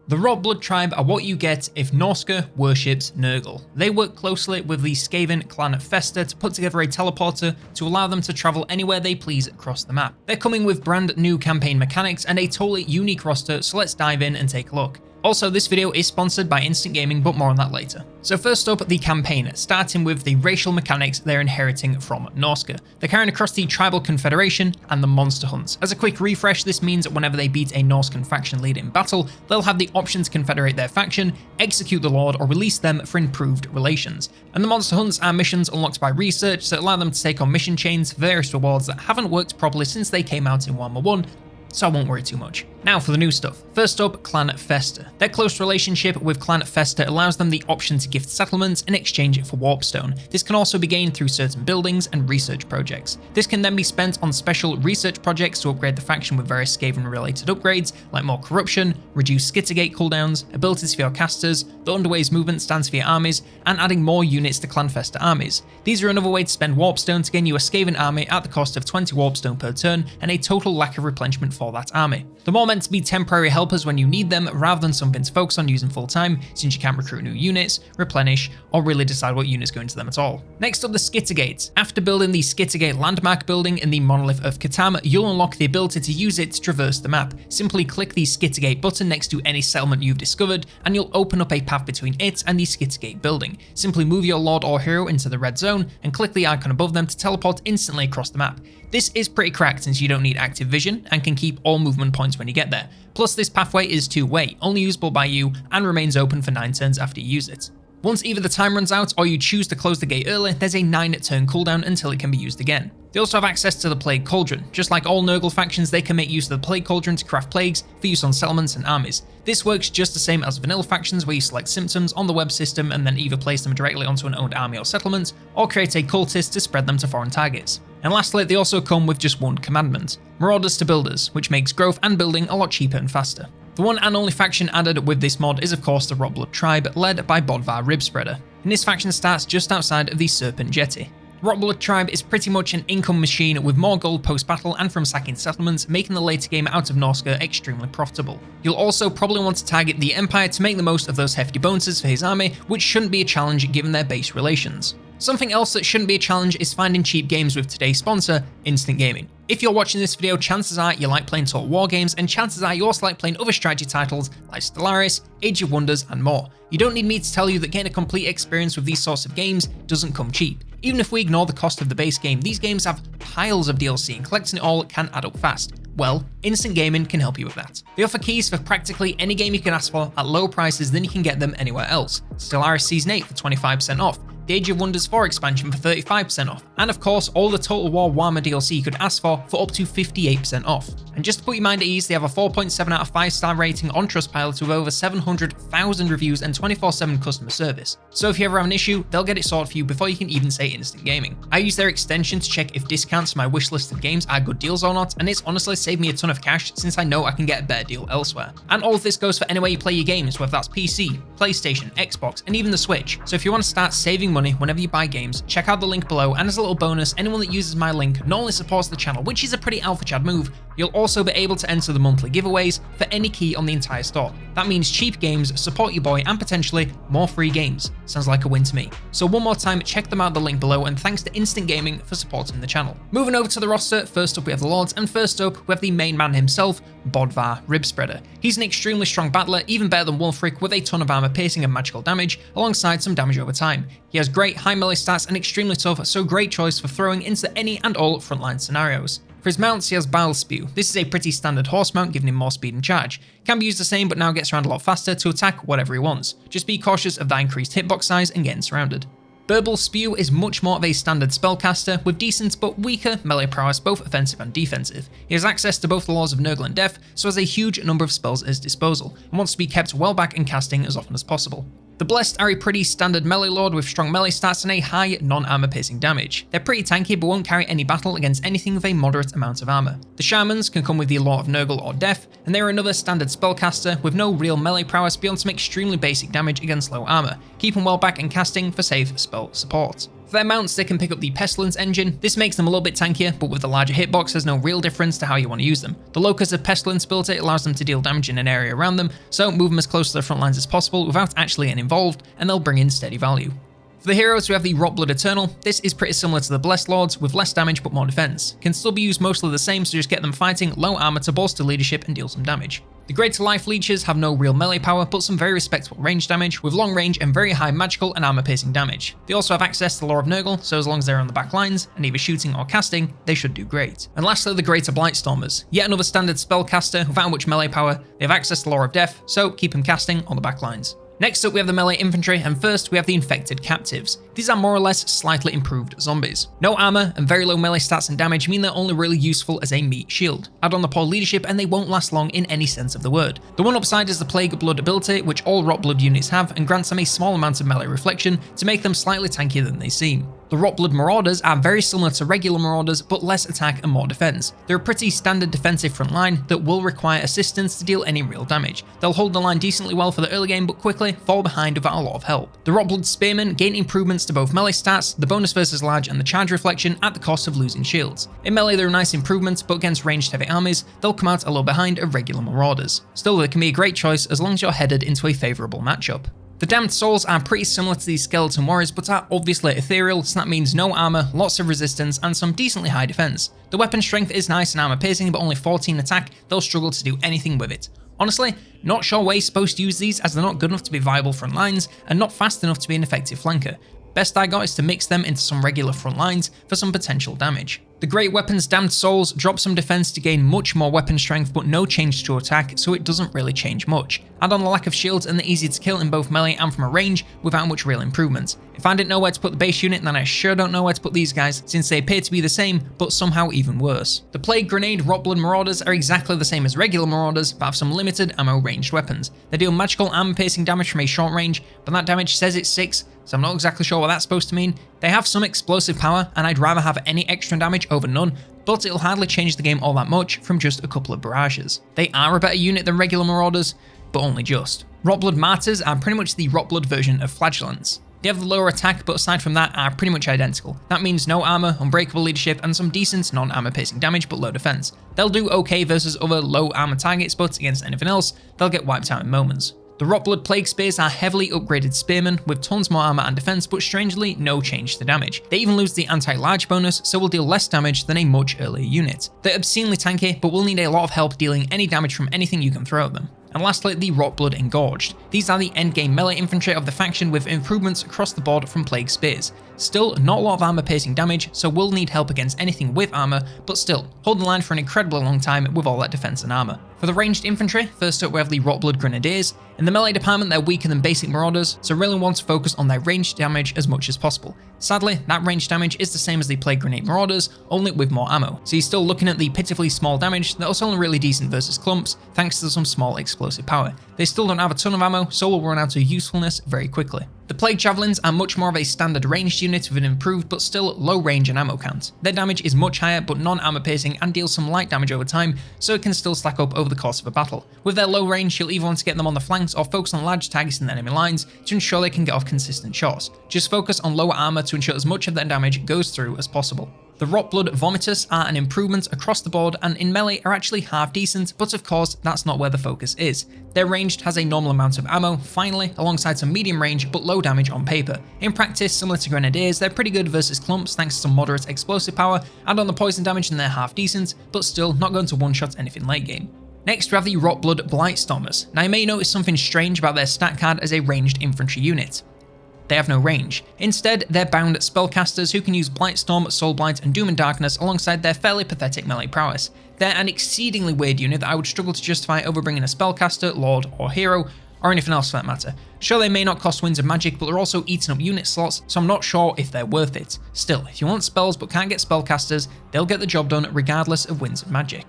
The Rotblood Tribe are what you get if Norca worships Nurgle. They work closely with the Skaven Clan Fester to put together a teleporter to allow them to travel anywhere they please across the map. They're coming with brand new campaign mechanics and a totally unique roster, so let's dive in and take a look. Also, this video is sponsored by Instant Gaming, but more on that later. So first up, the campaign, starting with the racial mechanics they're inheriting from Norca. They're carrying across the Tribal Confederation and the Monster Hunts. As a quick refresh, this means that whenever they beat a Norscan faction leader in battle, they'll have the option to confederate their faction, execute the Lord, or release them for improved relations. And the Monster Hunts are missions unlocked by research that allow them to take on mission chains for various rewards that haven't worked properly since they came out in Warhammer 1, so I won't worry too much. Now for the new stuff. First up, Clan Fester. Their close relationship with Clan Fester allows them the option to gift settlements in exchange for warpstone. This can also be gained through certain buildings and research projects. This can then be spent on special research projects to upgrade the faction with various Skaven related upgrades, like more corruption, reduced Skittergate cooldowns, abilities for your casters, the Underway's movement stance for your armies, and adding more units to Clan Fester armies. These are another way to spend warpstone to gain you a Skaven army at the cost of 20 warpstone per turn and a total lack of replenishment for that army. They're more meant to be temporary helpers when you need them rather than something to focus on using full time, since you can't recruit new units, replenish, or really decide what units go into them at all. Next up, the Skittergate. After building the Skittergate landmark building in the Monolith of Catan, you'll unlock the ability to use it to traverse the map. Simply click the Skittergate button next to any settlement you've discovered, and you'll open up a path between it and the Skittergate building. Simply move your lord or hero into the red zone, and click the icon above them to teleport instantly across the map. This is pretty cracked since you don't need active vision and can keep all movement points when you get there. Plus, this pathway is two-way, only usable by you, and remains open for 9 turns after you use it. Once either the time runs out or you choose to close the gate early, there's a 9-turn cooldown until it can be used again. They also have access to the Plague Cauldron. Just like all Nurgle factions, they can make use of the Plague Cauldron to craft plagues for use on settlements and armies. This works just the same as vanilla factions, where you select symptoms on the web system and then either place them directly onto an owned army or settlement, or create a cultist to spread them to foreign targets. And lastly, they also come with just one commandment: Marauders to Builders, which makes growth and building a lot cheaper and faster. The one and only faction added with this mod is of course the Rotblood Tribe, led by Bodvar Ribspreader. And this faction starts just outside of the Serpent Jetty. Rotblood Tribe is pretty much an income machine with more gold post-battle and from sacking settlements, making the later game out of Norca extremely profitable. You'll also probably want to target the Empire to make the most of those hefty bonuses for his army, which shouldn't be a challenge given their base relations. Something else that shouldn't be a challenge is finding cheap games with today's sponsor, Instant Gaming. If you're watching this video, chances are you like playing Total War games, and chances are you also like playing other strategy titles like Stellaris, Age of Wonders, and more. You don't need me to tell you that getting a complete experience with these sorts of games doesn't come cheap. Even if we ignore the cost of the base game, these games have piles of DLC, and collecting it all can add up fast. Well, Instant Gaming can help you with that. They offer keys for practically any game you can ask for at lower prices than you can get them anywhere else. Stellaris Season 8 for 25% off, the Age of Wonders 4 expansion for 35% off, and of course all the Total War Warhammer DLC you could ask for up to 58% off. And just to put your mind at ease, they have a 4.7 out of 5 star rating on Trustpilot with over 700,000 reviews and 24/7 customer service. So if you ever have an issue, they'll get it sorted for you before you can even say Instant Gaming. I use their extension to check if discounts for my wish list of games are good deals or not, and it's honestly saved me a ton of cash since I know I can get a better deal elsewhere. And all of this goes for any way you play your games, whether that's PC, PlayStation, Xbox, and even the Switch. So if you want to start saving money whenever you buy games, check out the link below, and as a little bonus, anyone that uses my link not only supports the channel, which is a pretty alpha chad move, you'll also be able to enter the monthly giveaways for any key on the entire store. That means cheap games, support your boy, and potentially more free games. Sounds like a win to me. So one more time, check them out, the link below, and thanks to Instant Gaming for supporting the channel. Moving over to the roster, first up we have the Lords, and first up we have the main man himself, Bodvar Ribspreader. He's an extremely strong battler, even better than Wulfric, with a ton of armor, piercing, and magical damage, alongside some damage over time. He has great high melee stats and extremely tough, so great choice for throwing into any and all frontline scenarios. For his mounts, he has Bile Spew. This is a pretty standard horse mount, giving him more speed and charge. Can be used the same, but now gets around a lot faster to attack whatever he wants. Just be cautious of that increased hitbox size and getting surrounded. Burble Spew is much more of a standard spellcaster, with decent but weaker melee prowess, both offensive and defensive. He has access to both the laws of Nurgle and Death, so has a huge number of spells at his disposal, and wants to be kept well back and casting as often as possible. The Blessed are a pretty standard melee lord with strong melee stats and a high non-armor piercing damage. They're pretty tanky but won't carry any battle against anything with a moderate amount of armor. The Shamans can come with the Law of Nurgle or Death, and they are another standard spellcaster with no real melee prowess beyond some extremely basic damage against low armor, keeping well back and casting for safe spell support. For their mounts, they can pick up the Pestilence engine. This makes them a little bit tankier, but with the larger hitbox, there's no real difference to how you want to use them. The Locus of Pestilence ability allows them to deal damage in an area around them, so move them as close to their front lines as possible without actually getting involved, and they'll bring in steady value. For the heroes, we have the Rotblood Eternal. This is pretty similar to the Blessed Lords, with less damage but more defense. Can still be used mostly the same, so just get them fighting low armor to bolster leadership and deal some damage. The Greater Life Leeches have no real melee power, but some very respectable range damage, with long range and very high magical and armor piercing damage. They also have access to the Lore of Nurgle, so as long as they're on the back lines, and either shooting or casting, they should do great. And lastly, the Greater Blightstormers. Yet another standard spellcaster without much melee power. They have access to the Lore of Death, so keep them casting on the back lines. Next up we have the melee infantry, and first we have the infected captives. These are more or less slightly improved zombies. No armor and very low melee stats and damage mean they're only really useful as a meat shield. Add on the poor leadership and they won't last long in any sense of the word. The one upside is the Plague Blood ability, which all Rotblood units have, and grants them a small amount of melee reflection to make them slightly tankier than they seem. The Rotblood Marauders are very similar to regular Marauders, but less attack and more defense. They're a pretty standard defensive front line that will require assistance to deal any real damage. They'll hold the line decently well for the early game, but quickly fall behind without a lot of help. The Rotblood Spearmen gain improvements to both melee stats, the bonus versus large, and the charge reflection at the cost of losing shields. In melee, they're a nice improvement, but against ranged heavy armies, they'll come out a little behind of regular Marauders. Still, they can be a great choice as long as you're headed into a favourable matchup. The Damned Souls are pretty similar to these skeleton warriors, but are obviously ethereal, so that means no armor, lots of resistance, and some decently high defense. The weapon strength is nice and armor piercing, but only 14 attack. They'll struggle to do anything with it. Honestly, not sure where you're supposed to use these, as they're not good enough to be viable front lines, and not fast enough to be an effective flanker. Best I got is to mix them into some regular front lines for some potential damage. The Great Weapons Damned Souls drop some defense to gain much more weapon strength, but no change to attack, so it doesn't really change much. Add on the lack of shields and they're easy to kill in both melee and from a range without much real improvement. If I didn't know where to put the base unit, then I sure don't know where to put these guys, since they appear to be the same, but somehow even worse. The Plague Grenade Rotblood Marauders are exactly the same as regular Marauders, but have some limited ammo ranged weapons. They deal magical armor piercing damage from a short range, but that damage says it's 6, so I'm not exactly sure what that's supposed to mean. They have some explosive power, and I'd rather have any extra damage over none, but it'll hardly change the game all that much from just a couple of barrages. They are a better unit than regular Marauders, but only just. Rotblood Martyrs are pretty much the Rotblood version of Flagellants. They have the lower attack, but aside from that are pretty much identical. That means no armor, unbreakable leadership, and some decent non-armor piercing damage but low defense. They'll do okay versus other low armor targets, but against anything else, they'll get wiped out in moments. The Rotblood Plague Spears are heavily upgraded spearmen with tons more armor and defense, but strangely no change to damage. They even lose the anti-large bonus, so will deal less damage than a much earlier unit. They're obscenely tanky, but will need a lot of help dealing any damage from anything you can throw at them. And lastly, the Rotblood Engorged. These are the endgame melee infantry of the faction with improvements across the board from Plague Spears. Still, not a lot of armor piercing damage, so will need help against anything with armor, but still, hold the line for an incredibly long time with all that defense and armor. For the ranged infantry, first up we have the Rotblood Grenadiers. In the melee department, they're weaker than basic Marauders, so really want to focus on their ranged damage as much as possible. Sadly, that ranged damage is the same as the Plague Grenade Marauders, only with more ammo, so you're still looking at the pitifully small damage that was only really decent versus clumps, thanks to some small explosive power. They still don't have a ton of ammo, so will run out of usefulness very quickly. The Plague Javelins are much more of a standard ranged unit with an improved but still low range and ammo count. Their damage is much higher but non-armor piercing and deals some light damage over time, so it can still stack up over the course of a battle. With their low range, you'll either want to get them on the flanks or focus on large targets in the enemy lines to ensure they can get off consistent shots. Just focus on lower armor to ensure as much of their damage goes through as possible. The Rotblood Vomiters are an improvement across the board and in melee are actually half decent, but of course that's not where the focus is. Their ranged has a normal amount of ammo, finally, alongside some medium range but low damage on paper. In practice, similar to Grenadiers, they're pretty good versus clumps thanks to some moderate explosive power, and on the poison damage and they're half decent, but still not going to one-shot anything late game. Next we have the Rotblood Blightstormers. Now you may notice something strange about their stat card as a ranged infantry unit. They have no range. Instead, they're bound spellcasters who can use Blightstorm, Soulblight, and Doom and Darkness alongside their fairly pathetic melee prowess. They're an exceedingly weird unit that I would struggle to justify over bringing a spellcaster, lord, or hero, or anything else for that matter. Sure, they may not cost Winds of Magic, but they're also eating up unit slots, so I'm not sure if they're worth it. Still, if you want spells but can't get spellcasters, they'll get the job done regardless of Winds of Magic.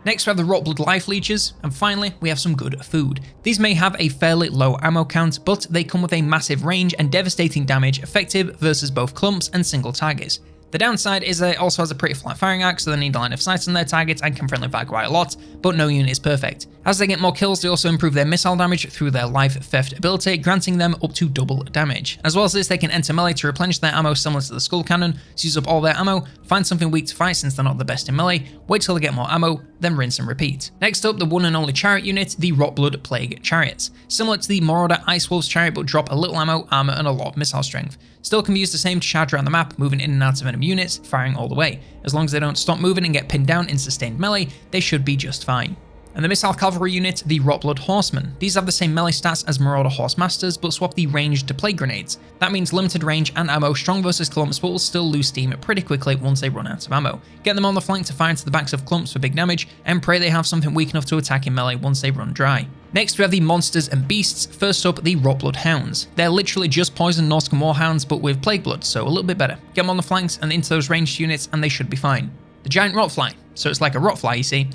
Next we have the Rotblood Life Leeches, and finally we have some good food. These may have a fairly low ammo count, but they come with a massive range and devastating damage effective versus both clumps and single targets. The downside is that it also has a pretty flat firing arc, so they need a line of sight on their targets and can friendly fire quite a lot, but no unit is perfect. As they get more kills, they also improve their missile damage through their life theft ability, granting them up to double damage. As well as this, they can enter melee to replenish their ammo similar to the skull cannon, so use up all their ammo, find something weak to fight since they're not the best in melee, wait till they get more ammo, then rinse and repeat. Next up, the one and only chariot unit, the Rotblood Plague Chariots. Similar to the Marauder Ice Wolves chariot, but drop a little ammo, armor, and a lot of missile strength. Still can be used the same to charge around the map, moving in and out of enemy units, firing all the way. As long as they don't stop moving and get pinned down in sustained melee, they should be just fine. And the Missile Cavalry unit, the Rotblood Horsemen. These have the same melee stats as Marauder Horse Masters, but swap the range to plague grenades. That means limited range and ammo, strong versus clumps, but will still lose steam pretty quickly once they run out of ammo. Get them on the flank to fire into the backs of clumps for big damage, and pray they have something weak enough to attack in melee once they run dry. Next we have the monsters and beasts. First up, the Rotblood Hounds. They're literally just poisoned Norscan Warhounds, but with plague blood, so a little bit better. Get them on the flanks and into those ranged units, and they should be fine. The giant Rotfly. So it's like a Rotfly, you see,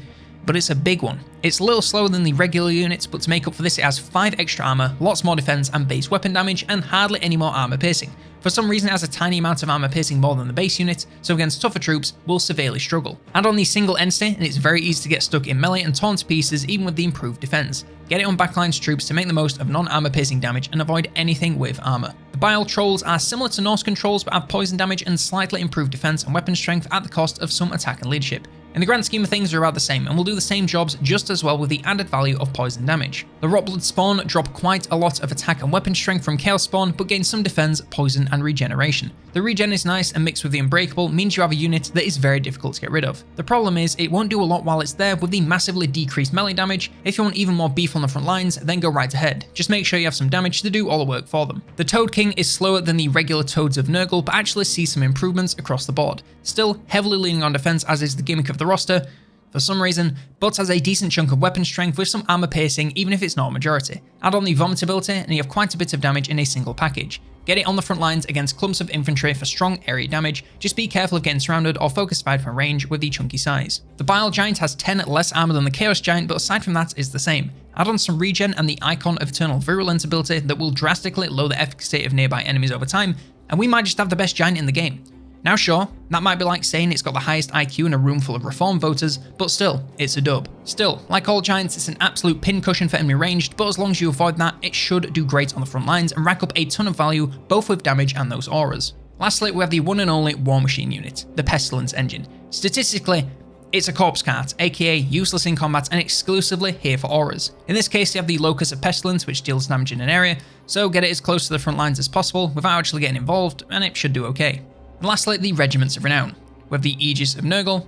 but it's a big one. It's a little slower than the regular units, but to make up for this, it has 5 extra armor, lots more defense and base weapon damage, and hardly any more armor piercing. For some reason, it has a tiny amount of armor piercing more than the base unit, so against tougher troops, will severely struggle. Add on the single entity, and it's very easy to get stuck in melee and torn to pieces even with the improved defense. Get it on backlines troops to make the most of non-armor piercing damage and avoid anything with armor. The Bile Trolls are similar to Norscan Trolls but have poison damage and slightly improved defense and weapon strength at the cost of some attack and leadership. In the grand scheme of things, they're about the same and will do the same jobs just as well with the added value of poison damage. The Rotblood Spawn drop quite a lot of attack and weapon strength from Chaos Spawn, but gain some defense, poison and regeneration. The regen is nice and mixed with the Unbreakable means you have a unit that is very difficult to get rid of. The problem is it won't do a lot while it's there with the massively decreased melee damage. If you want even more beef on the front lines, then go right ahead. Just make sure you have some damage to do all the work for them. The Toad King is slower than the regular Toads of Nurgle, but actually sees some improvements across the board. Still heavily leaning on defense as is the gimmick of the roster, for some reason, but has a decent chunk of weapon strength with some armor piercing even if it's not a majority. Add on the Vomit ability and you have quite a bit of damage in a single package. Get it on the front lines against clumps of infantry for strong area damage, just be careful of getting surrounded or focus fire from range with the chunky size. The Bile Giant has 10 less armor than the Chaos Giant, but aside from that is the same. Add on some regen and the Icon of Eternal Virulence ability that will drastically lower the efficacy of nearby enemies over time, and we might just have the best giant in the game. Now sure, that might be like saying it's got the highest IQ in a room full of reform voters, but still, it's a dub. Still, like all giants, it's an absolute pincushion for enemy ranged, but as long as you avoid that, it should do great on the front lines and rack up a ton of value, both with damage and those auras. Lastly, we have the one and only War Machine unit, the Pestilence Engine. Statistically, it's a corpse cart, aka useless in combat and exclusively here for auras. In this case, you have the Locus of Pestilence, which deals damage in an area, so get it as close to the front lines as possible without actually getting involved, and it should do okay. And lastly, the Regiments of Renown, with the Aegis of Nurgle,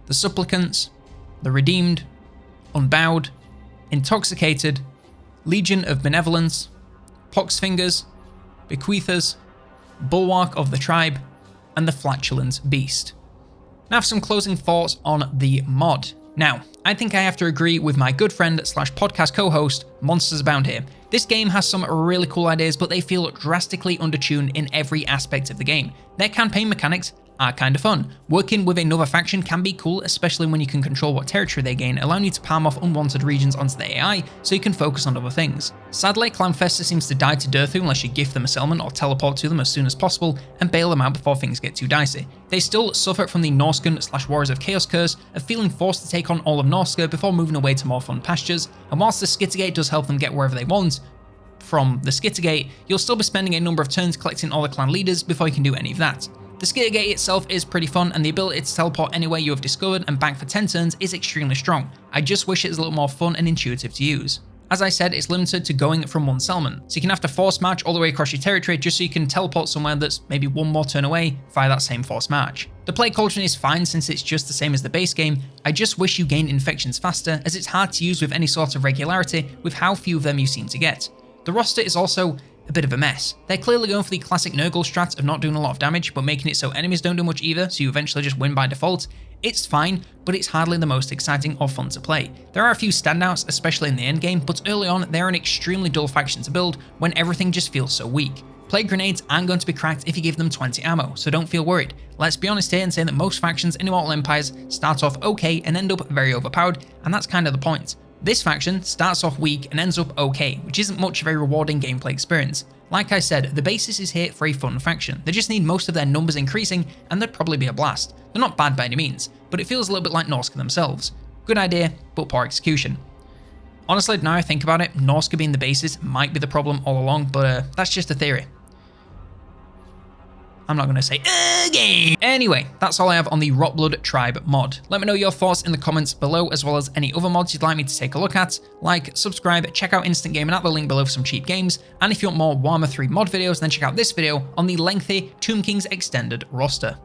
the Supplicants, the Redeemed, Unbowed, Intoxicated, Legion of Benevolence, Poxfingers, Bequeathers, Bulwark of the Tribe, and the Flatulent Beast. Now for some closing thoughts on the mod. Now, I think I have to agree with my good friend / podcast co-host, Monsters Abound here. This game has some really cool ideas, but they feel drastically undertuned in every aspect of the game. Their campaign mechanics are kind of fun. Working with another faction can be cool, especially when you can control what territory they gain, allowing you to palm off unwanted regions onto the AI so you can focus on other things. Sadly, Clan Fester seems to die to Durthu unless you gift them a settlement or teleport to them as soon as possible and bail them out before things get too dicey. They still suffer from the Norscan / Warriors of Chaos curse of feeling forced to take on all of Norsca before moving away to more fun pastures, and whilst the Skittergate does help them get wherever they want from the Skittergate, you'll still be spending a number of turns collecting all the clan leaders before you can do any of that. The Skittergate itself is pretty fun, and the ability to teleport anywhere you have discovered and back for 10 turns is extremely strong. I just wish it was a little more fun and intuitive to use. As I said, it's limited to going from one settlement, so you can have to force march all the way across your territory just so you can teleport somewhere that's maybe one more turn away via that same force march. The Plague Cauldron is fine since it's just the same as the base game. I just wish you gained infections faster, as it's hard to use with any sort of regularity with how few of them you seem to get. The roster is also a bit of a mess. They're clearly going for the classic Nurgle strat of not doing a lot of damage, but making it so enemies don't do much either, so you eventually just win by default. It's fine, but it's hardly the most exciting or fun to play. There are a few standouts, especially in the endgame, but early on, they're an extremely dull faction to build when everything just feels so weak. Plague grenades aren't going to be cracked if you give them 20 ammo, so don't feel worried. Let's be honest here and say that most factions in Immortal Empires start off okay and end up very overpowered, and that's kind of the point. This faction starts off weak and ends up okay, which isn't much of a rewarding gameplay experience. Like I said, the basis is here for a fun faction. They just need most of their numbers increasing and they'd probably be a blast. They're not bad by any means, but it feels a little bit like Norca themselves. Good idea, but poor execution. Honestly, now I think about it, Norca being the basis might be the problem all along, but that's just a theory. I'm not going to say again. Anyway, that's all I have on the Rotblood Tribe mod. Let me know your thoughts in the comments below, as well as any other mods you'd like me to take a look at. Like, subscribe, check out Instant Gaming at the link below for some cheap games. And if you want more Warhammer 3 mod videos, then check out this video on the lengthy Tomb King's extended roster.